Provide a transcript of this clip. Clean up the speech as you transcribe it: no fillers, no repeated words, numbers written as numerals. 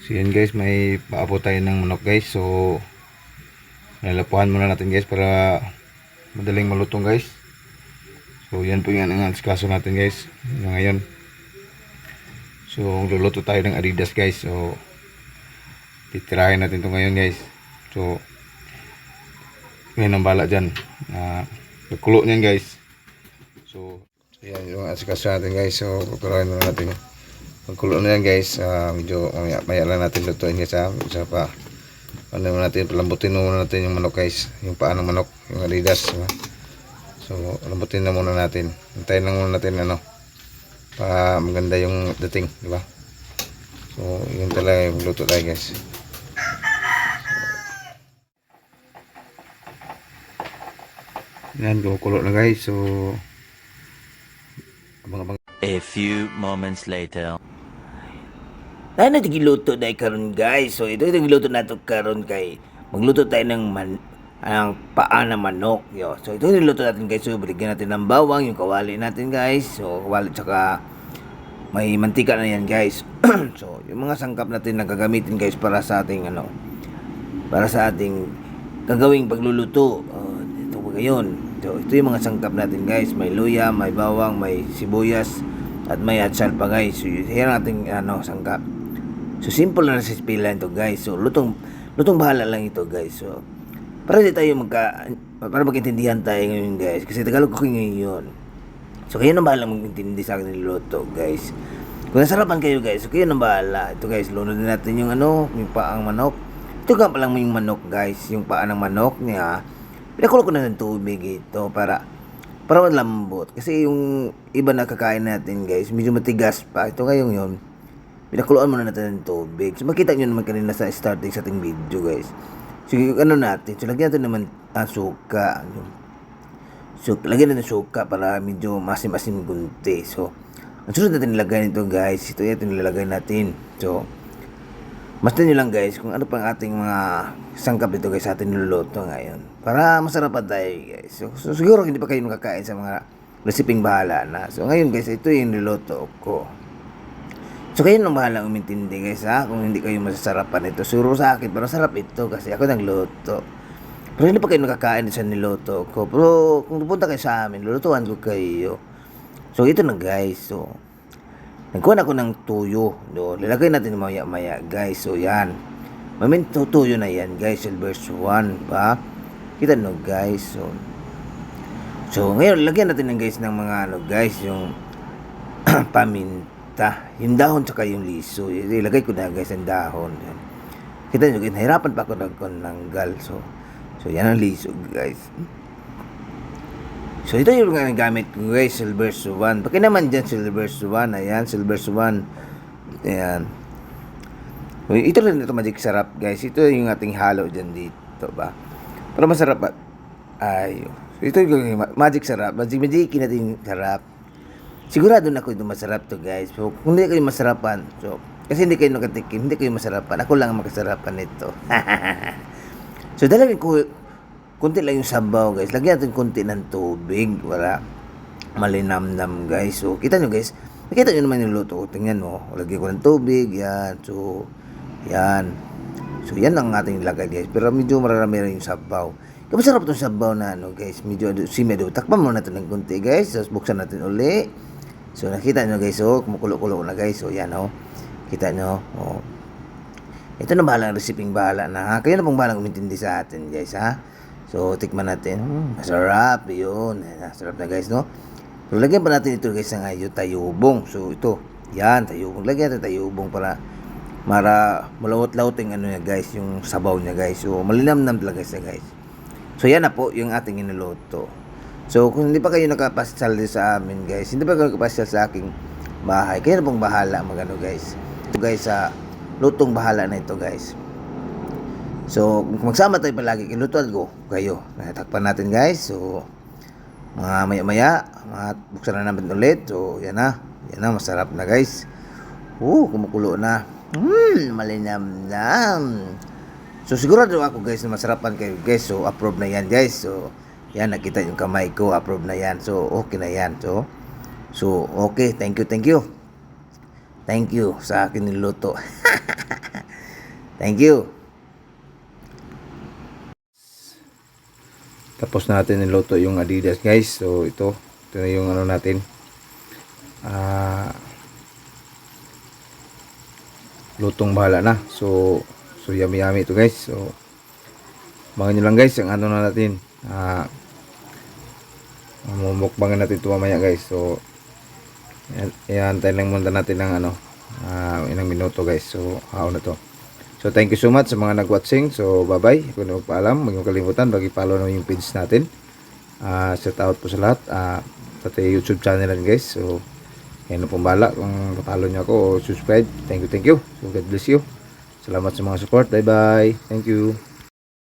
So yun guys, may paabo tayo ng manok guys. So nalapuhan muna natin guys para madaling malutong guys. So yan po yan ang kaso natin guys ngayon. So luluto tayo ng Adidas guys. So titirahin natin ito ngayon guys. So ngayon ang bala dyan. Nagkulo niyan guys. So yan yung asikaso natin guys. So kukulain muna natin. Pagkulo na yan guys, medyo maya lang natin lutuin guys ha. Isa pa, ano natin, palambutin muna natin yung manok guys. Yung paa ng manok, yung Adidas. So, lambutin na muna natin. Hintayin lang muna natin pa maganda yung dating, di ba? So, yun talaga yung luto tayo guys. Yan, kumukulo na guys. So, abang-abang. A few moments later. Tayo na tigiluto dahil karon guys. So ito yung giluto nato karon kay magluto tayo ng ang paa ng manok. Yo. So ito yung niluto natin guys. So bigyan natin ng bawang, yung kawali natin guys. So kawali tsaka may mantika na yan guys. So yung mga sangkap natin na gagamitin guys para sa ating para sa ating gagawing pagluluto. Ito po ngayon. So ito yung mga sangkap natin guys. May luya, may bawang, may sibuyas at may atsal pa guys. So yan ang ating sangkap. So simple na recipe lang ito guys. So lutong bahala lang ito guys. So para di tayo para magintindihan tayo ngayon guys. Kasi Tagalog ko ngayon. So kayo nang bahala magintindi sa akin ng luto guys. Kung nasarapan kayo guys, so kayo nang bahala. Ito guys, lunod din natin yung yung paang manok. Ito nga palang yung manok guys. Yung paa ng manok niya. Pinakulo ko na ng tubig ito para malambot. Kasi yung iba na kakain natin guys, medyo matigas pa. Ito ngayon yun. Pinakuluan muna natin ng tubig. So makita nyo naman kanina sa starting sa ating video guys. So natin. So lagyan natin naman suka. So lagyan natin suka para medyo masim-asim gunti. So ang sunod natin nilagay nito guys. Ito yung nilalagay natin. So basta nyo lang guys kung ano pang ating mga sangkap dito guys sa ating niluluto ngayon. Para masarapan tayo guys. So siguro hindi pa kayo nakakain sa mga resiping bahala na. So ngayon guys, ito yung niluto ko. So kayo nang bahala umintindi guys ha. Kung hindi kayo masasarapan ito. Siguro sa akin, pero sarap ito kasi ako nagluto. Pero hindi pa kayo nakakain sa niluto ko. Pero kung pupunta kayo sa amin, lulutuan ko kayo. So ito na guys. So nagkuhan ako ng tuyo. No, lalagay natin maya guys. So yan. Maminto tuyo na yan guys. Silver's 1 ba? Kita no guys. So ngayon lagyan natin ng guys ng mga guys yung paminta. Yung dahon tsaka yung liso. Ilagay ko na guys ang dahon. Yan. Kita nyo guys. Nahirapan pa ako naggal. So yan ang liso guys. So ito yung mga gamit ko guys. Silver's 1. Paki naman dyan Silver's 1. Ayan. Silver's 1. Ayan. Ito rin ito magic sarap guys. Ito yung ating halo dyan dito ba. Para masarap ba? Ay. So ito yung magic sarap. Magic natin sarap. Sigurado na ako ito masarap to guys. So kung hindi kayo masarapan. So kasi hindi kayo nakatikim. Hindi kayo masarapan. Ako lang ang makasarapan nito. So dalawin ko kunti lang yung sabaw guys. Lagyan natin kunti ng tubig para malinamnam guys. So kita nyo guys. Nakita nyo naman yung luto ko. Tingnan mo. Lagyan ko ng tubig. Yan. So yan. So yan ang ating lagay guys. Pero medyo mararami rin yung sabaw. Kaya masarap itong sabaw na guys. Medyo simedo. Takpan muna natin ng kunti guys. So buksan natin uli. So nakita nyo guys. So kumukulo-kulo na guys. So yan Kita nyo. Ito na bahalang resiping bahala na ha. Kayo na pong bahalang umintindi sa atin guys ha. So tikman natin. Masarap. Yun. Masarap na guys no. So lagyan pa natin ito guys ng tayubong. So ito. Yan tayubong. Lagyan natin tayubong para malawot-lawting niya guys. Yung sabaw niya guys. So malinamnam talaga siya guys. So yan na po yung ating inuluto. So kung hindi pa kayo nakapasyal sa amin guys, hindi pa kayo nakapasyal sa aking bahay, kayo na pong bahala magano guys. Ito guys sa lutong bahala na ito guys. So kung magsama tayo palagi, kilutuan ko kayo. Natakpan natin guys. So mga maya buksan na namin ulit. So yan na masarap na guys. Kumukulo na. Malinamnam. So sigurado ako guys na masarapan kayo guys. So approve na yan guys. So yan, nakita yung kamay ko, approve na yan. So okay na yan. So okay, thank you sa akin niluto. Thank you. Tapos natin niluto yung Adidas guys. So ito na yung ano natin. Lutong bahala na. So yummy ito guys. So abangan nyo lang guys ang ano na natin. Mumukbangan natin ito mamaya guys. So iantay lang muna natin ng ano ilang minuto guys. So haon na to. So thank you so much sa mga nag-watching. So bye bye. Kung ano paalam, huwag niyo kalimutan follow na yung page natin. Shout out po sa lahat. Pati YouTube channel natin guys. So kayo na pong bahala kung follow niyo ako o subscribe. Thank you. So God bless you. Salamat sa mga support. Bye bye. Thank you.